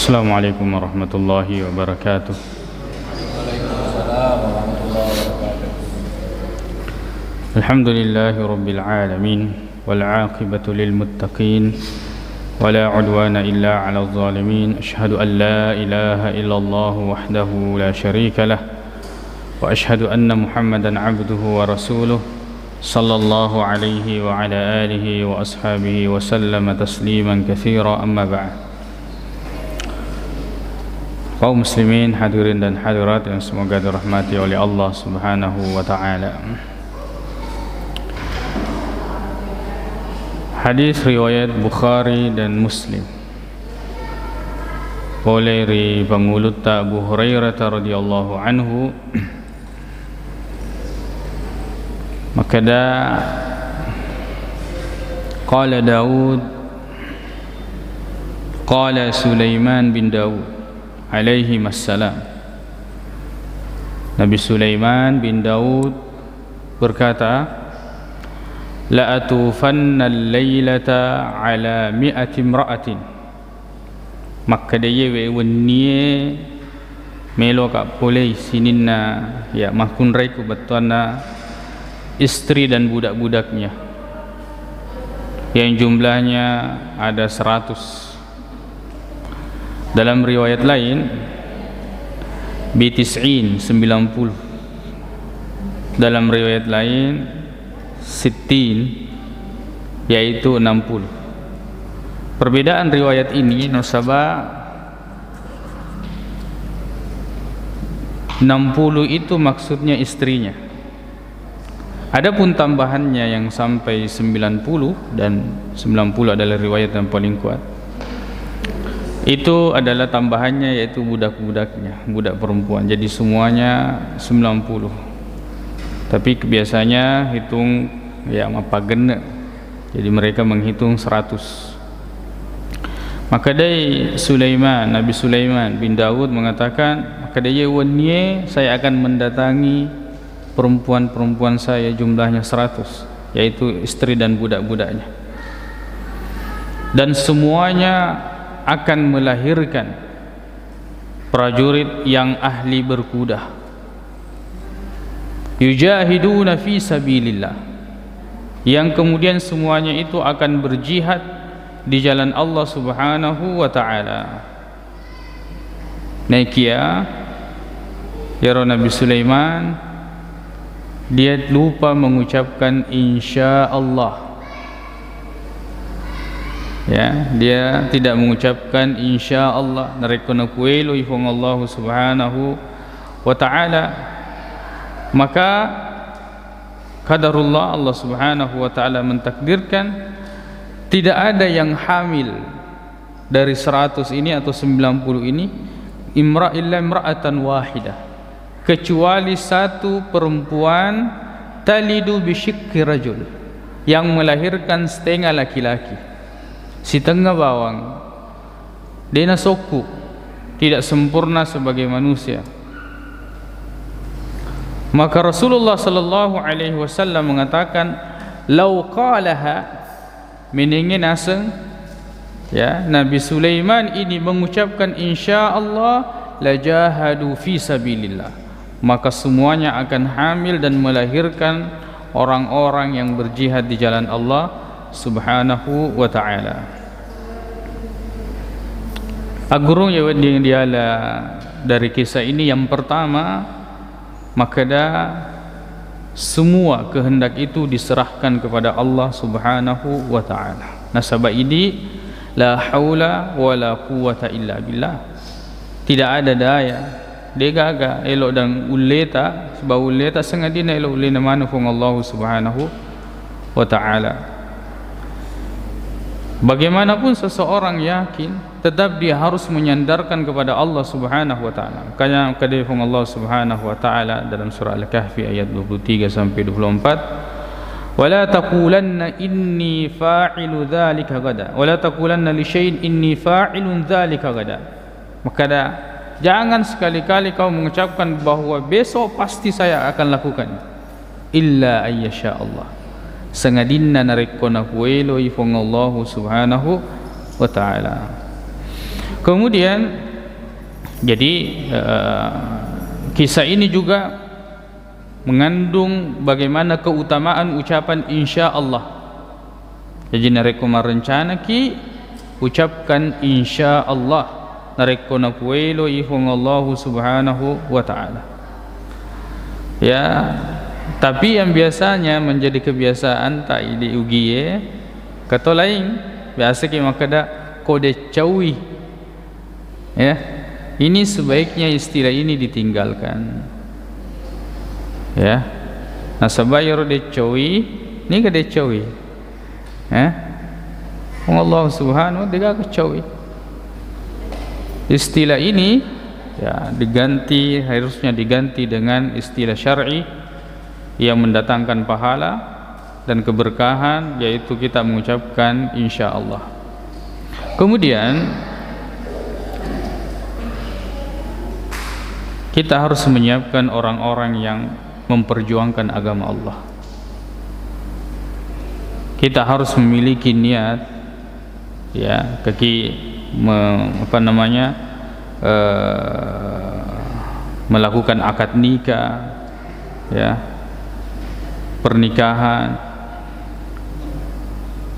Assalamualaikum warahmatullahi wabarakatuh. Waalaikumsalam warahmatullahi wabarakatuh. Alhamdulillahi rabbil alamin wal 'aqibatu lil muttaqin wala 'udwana illa 'alal zalimin. Asyhadu an la ilaha illallah wahdahu la syarika lah wa asyhadu anna Muhammadan 'abduhu wa rasuluh sallallahu alaihi wa ala alihi wa ashabihi wa sallama tasliman katsira, amma ba'd. Kaum muslimin, hadirin dan hadirat yang semoga dirahmati oleh Allah Subhanahu wa taala. Hadis riwayat Bukhari dan Muslim. Oleh pangulut Abu Hurairah radhiyallahu anhu, makada qala Daud qala Sulaiman bin Daud alaihi assalam. Nabi Sulaiman bin Daud berkata, la atufanna al-lailata ala mi'ati imra'atin. Maka dia wennie melo ka polei sininna ya mahkun raiku batwana istri dan budak-budaknya yang jumlahnya ada 100. Dalam riwayat lain bitis'in 90. Dalam riwayat lain sittin, yaitu 60. Perbedaan riwayat ini nasabah 60 itu maksudnya istrinya. Adapun tambahannya yang sampai 90, dan 90 adalah riwayat yang paling kuat, itu adalah tambahannya yaitu budak-budaknya, budak perempuan. Jadi semuanya 90. Tapi biasanya hitung ya apa gena. Jadi mereka menghitung 100. Maka dari Nabi Sulaiman bin Daud mengatakan, maka dia wanye saya akan mendatangi perempuan-perempuan saya jumlahnya 100, yaitu istri dan budak-budaknya. Dan semuanya akan melahirkan prajurit yang ahli berkuda, yujahiduna fi sabilillah, yang kemudian semuanya itu akan berjihad di jalan Allah Subhanahu wa taala. Naikia ya Nabi Sulaiman, dia lupa mengucapkan insya Allah. Ya, dia tidak mengucapkan insya Allah. Narekona kuelo ifong Allah Subhanahu wa taala. Maka qadarullah, Allah Subhanahu wa taala mentakdirkan tidak ada yang hamil dari 100 ini atau 90 ini illa imra'atan wahidah, kecuali satu perempuan talidu bisyikki rajul, yang melahirkan setengah laki-laki, setengah bawang. Dia nasoku, tidak sempurna sebagai manusia. Maka Rasulullah sallallahu alaihi wasallam mengatakan, lau qalaha, meningin aseng ya Nabi Sulaiman ini mengucapkan insyaallah la jahadu fi sabilillah, maka semuanya akan hamil dan melahirkan orang-orang yang berjihad di jalan Allah Subhanahu wa ta'ala. Agurung ya yang diala dari kisah ini, yang pertama, maka semua kehendak itu diserahkan kepada Allah Subhanahu wa ta'ala. Nasabah ini la haula wa la quwata illa billah, tidak ada daya degaga elok dan uleta sebab uleta sengadina elok ulena mana fung Allah Subhanahu wa ta'ala. Bagaimanapun seseorang yakin, tetap dia harus menyandarkan kepada Allah Subhanahu wa taala. Karena kadifung Allah Subhanahu wa taala dalam surah Al-Kahfi ayat 23 sampai 24, "Wala taqulanna inni fa'ilu dzalika ghadan, wala taqulanna li syai'in inni fa'ilun dzalika ghadan." Maka jangan sekali-kali kau mengucapkan bahwa besok pasti saya akan lakukan, illa ayyasha Allah, sengadinna narekkona kuelo ifong Allah Subhanahu wa ta'ala. Kemudian jadi kisah ini juga mengandung bagaimana keutamaan ucapan insya Allah. Jadi nareko marencana ki ucapkan insya Allah, nareko napuelo ihung Allah subhanahu wa ta'ala. Ya, tapi yang biasanya menjadi kebiasaan tak diugie kata lain biasa ki makada kode cawi. Ya, ini sebaiknya istilah ini ditinggalkan. Ya, nasabayar de cawi ni kade cawi. Allah subhanahu wa ta'ala cawi. Istilah ini ya diganti, harusnya diganti dengan istilah syar'i yang mendatangkan pahala dan keberkahan, yaitu kita mengucapkan insyaallah. Kemudian kita harus menyiapkan orang-orang yang memperjuangkan agama Allah. Kita harus memiliki niat ya melakukan akad nikah, ya, pernikahan,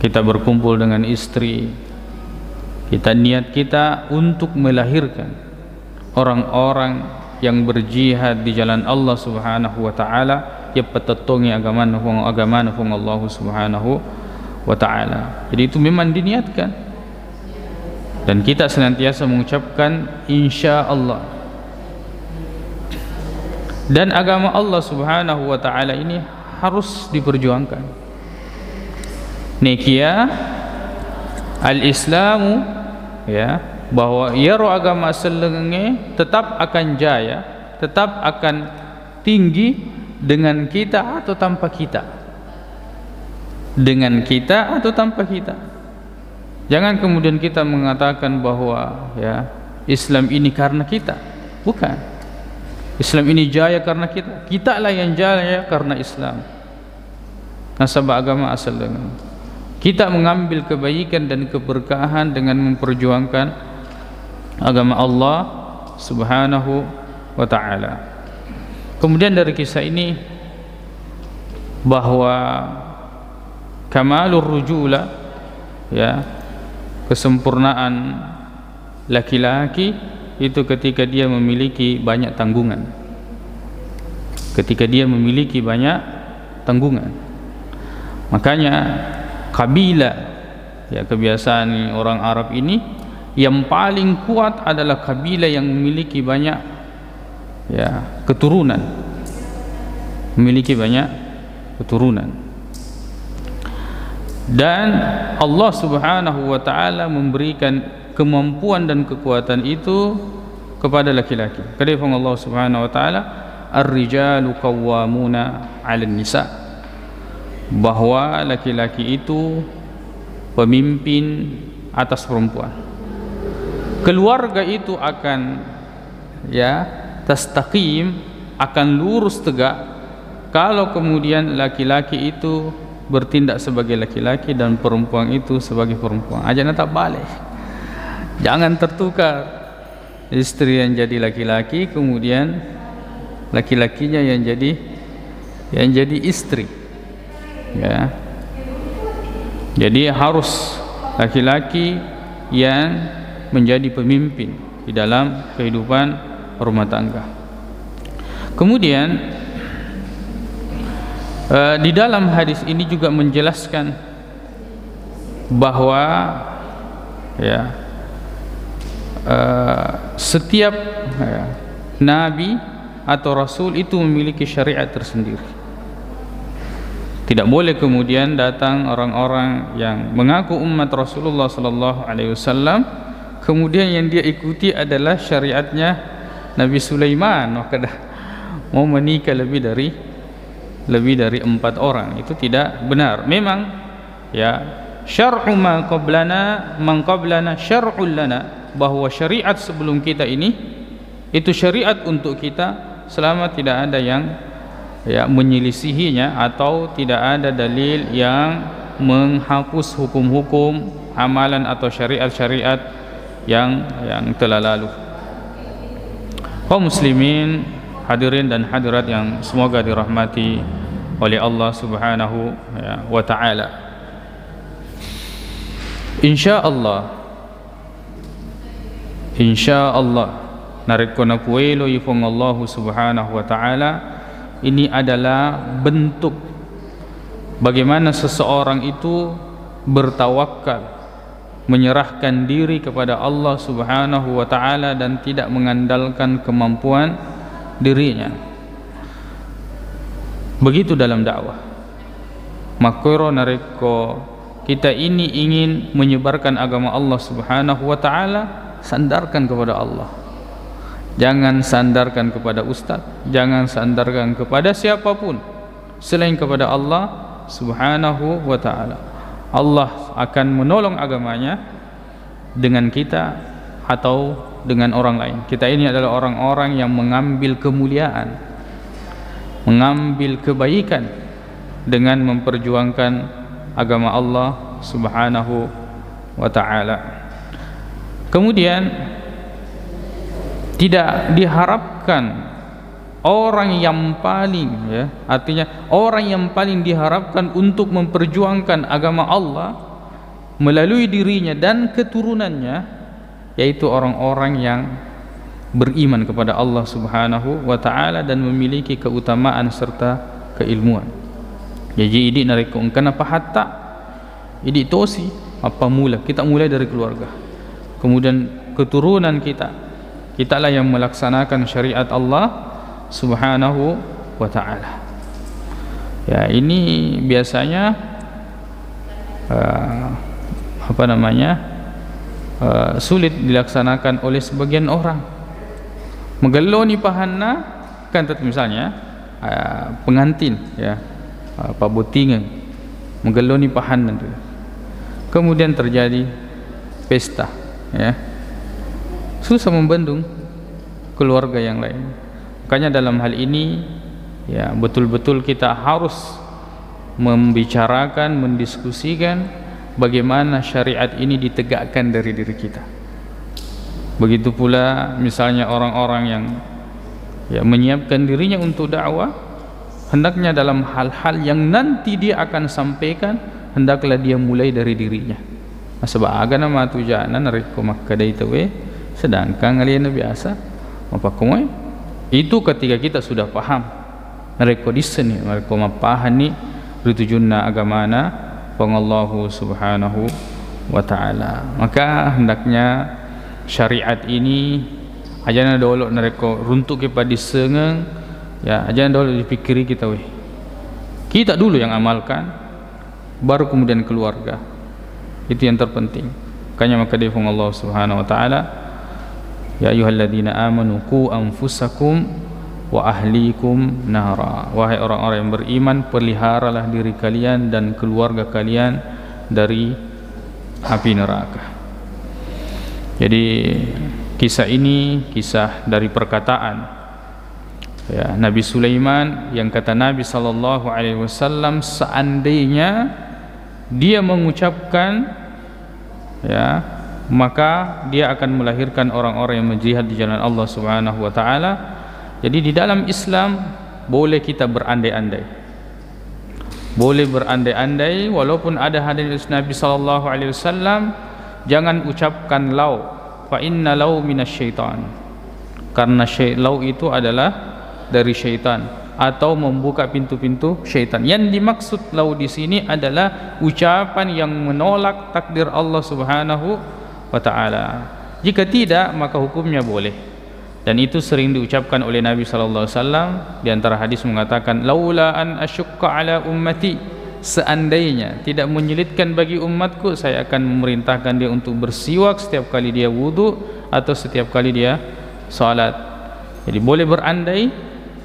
kita berkumpul dengan istri, kita niat kita untuk melahirkan orang-orang yang berjihad di jalan Allah subhanahu wa ta'ala, ya petatongi agama Allah subhanahu wa ta'ala. Jadi itu memang diniatkan, dan kita senantiasa mengucapkan insya Allah. Dan agama Allah subhanahu wa ta'ala ini harus diperjuangkan. Nekia al-Islamu, ya, bahwa yaro agama selenge tetap akan jaya, tetap akan tinggi dengan kita atau tanpa kita. Dengan kita atau tanpa kita. Jangan kemudian kita mengatakan bahwa ya Islam ini karena kita. Bukan. Islam ini jaya karena kita. Kita lah yang jaya karena Islam. Nasabah agama asal dengan. Kita mengambil kebaikan dan keberkahan dengan memperjuangkan agama Allah subhanahu wa ta'ala. Kemudian dari kisah ini bahwa kamalur rujula, ya, kesempurnaan laki-laki itu ketika dia memiliki banyak tanggungan. Ketika dia memiliki banyak tanggungan. Makanya kabilah, ya, kebiasaan orang Arab ini yang paling kuat adalah kabilah yang memiliki banyak, ya, keturunan. Memiliki banyak keturunan. Dan Allah subhanahu wa ta'ala memberikan kemampuan dan kekuatan itu kepada laki-laki. Kata Allah subhanahu wa ta'ala, ar-rijalu qawwamuna 'alan nisa, bahwa laki-laki itu pemimpin atas perempuan. Keluarga itu akan, ya, tastaqim, akan lurus tegak kalau kemudian laki-laki itu bertindak sebagai laki-laki dan perempuan itu sebagai perempuan. Ajana tak balik. Jangan tertukar. Istri yang jadi laki-laki, kemudian laki-lakinya yang jadi istri. Ya. Jadi harus laki-laki yang menjadi pemimpin di dalam kehidupan rumah tangga. Kemudian di dalam hadis ini juga menjelaskan bahwa, ya, setiap, ya, nabi atau rasul itu memiliki syariat tersendiri. Tidak boleh kemudian datang orang-orang yang mengaku umat Rasulullah sallallahu alaihi wasallam kemudian yang dia ikuti adalah syariatnya Nabi Sulaiman, maka mau menikah lebih dari 4 orang. Itu tidak benar. Memang, ya, syar'u ma qablana man qablana syar'ul lana, bahwa syariat sebelum kita ini itu syariat untuk kita selama tidak ada yang, ya, menyelisihinya atau tidak ada dalil yang menghapus hukum-hukum amalan atau syariat-syariat yang telah lalu. Kaum muslimin, hadirin dan hadirat yang semoga dirahmati oleh Allah Subhanahu wa taala. Insyaallah narikona puelo ifong Allah Subhanahu wa taala, ini adalah bentuk bagaimana seseorang itu bertawakal, menyerahkan diri kepada Allah Subhanahu wa taala dan tidak mengandalkan kemampuan dirinya. Begitu dalam dakwah. Makoro nareko kita ini ingin menyebarkan agama Allah Subhanahu wa taala, sandarkan kepada Allah. Jangan sandarkan kepada ustaz, jangan sandarkan kepada siapapun selain kepada Allah Subhanahu wa taala. Allah akan menolong agamanya dengan kita atau dengan orang lain. Kita ini adalah orang-orang yang mengambil kemuliaan, mengambil kebaikan dengan memperjuangkan agama Allah Subhanahu wa taala. Kemudian tidak diharapkan orang yang paling, artinya orang yang paling diharapkan untuk memperjuangkan agama Allah melalui dirinya dan keturunannya, yaitu orang-orang yang beriman kepada Allah Subhanahu wa taala dan memiliki keutamaan serta keilmuan. Jadi ini nariko kenapa hatta ini tosi apa mula kita mulai dari keluarga, kemudian keturunan kitalah yang melaksanakan syariat Allah Subhanahu wa ta'ala. Ya, ini biasanya sulit dilaksanakan oleh sebagian orang. Megeloni pahanna kan misalnya pengantin pabotingan megeloni pahanna itu. Kemudian terjadi pesta, susah membendung keluarga yang lain. Makanya dalam hal ini betul-betul kita harus membicarakan, mendiskusikan bagaimana syariat ini ditegakkan dari diri kita. Begitu pula misalnya orang-orang yang menyiapkan dirinya untuk dakwah, hendaknya dalam hal-hal yang nanti dia akan sampaikan, hendaklah dia mulai dari dirinya. Sebab agana matu janan nariko makkadai tawe, sedangkan kalian biasa apa kumai itu ketika kita sudah paham nariko diseni nariko mapahani ritujunna agamana pengallahu Subhanahu wa taala. Maka hendaknya syariat ini ajana dolo nariko runtuk kepada disengeng, ajana dolo dipikiri kita kita dulu yang amalkan, baru kemudian keluarga. Itu yang terpenting. Makanya maka difung Allah Subhanahu wa taala, ya ayyuhalladzina amanu qu anfusakum wa ahlikum nara. Wahai orang-orang yang beriman, peliharalah diri kalian dan keluarga kalian dari api neraka. Jadi kisah ini kisah dari perkataan Nabi Sulaiman yang kata Nabi sallallahu alaihi wasallam, seandainya dia mengucapkan maka dia akan melahirkan orang-orang yang menjihad di jalan Allah Subhanahu wa taala. Jadi di dalam Islam boleh kita berandai-andai. Boleh berandai-andai walaupun ada hadis Nabi sallallahu alaihi wasallam, jangan ucapkan lau, fa inna lau minasyaitan. Karena lau itu adalah dari syaitan atau membuka pintu-pintu syaitan. Yang dimaksud lau di sini adalah ucapan yang menolak takdir Allah Subhanahu wa ta'ala. Jika tidak, maka hukumnya boleh. Dan itu sering diucapkan oleh Nabi sallallahu alaihi wasallam. Di antara hadis mengatakan, laula an asyukka ala ummati, seandainya tidak menyulitkan bagi umatku, saya akan memerintahkan dia untuk bersiwak setiap kali dia wudu atau setiap kali dia salat. Jadi boleh berandai,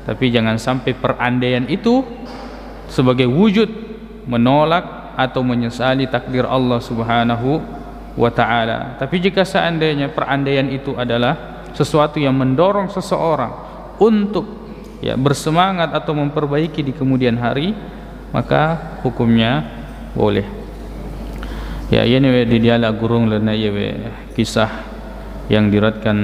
tapi jangan sampai perandaian itu sebagai wujud menolak atau menyesali takdir Allah Subhanahu wa ta'ala. Tapi jika seandainya perandaian itu adalah sesuatu yang mendorong seseorang untuk bersemangat atau memperbaiki di kemudian hari, maka hukumnya boleh. Ini di dialog gurung lena kisah yang diriwayatkan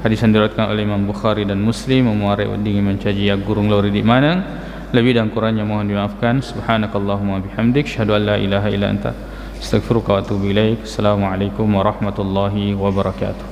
hadis yang diriwayatkan oleh Imam Bukhari dan Muslim memuarai dingin mencaji ya gurung lori di mana lebih dan kurangnya mohon dimaafkan. Subhanakallahumma bihamdik syahadu an la ilaha illa anta astaghfiruka wa atubu ilaik. Assalamualaikum warahmatullahi wabarakatuh.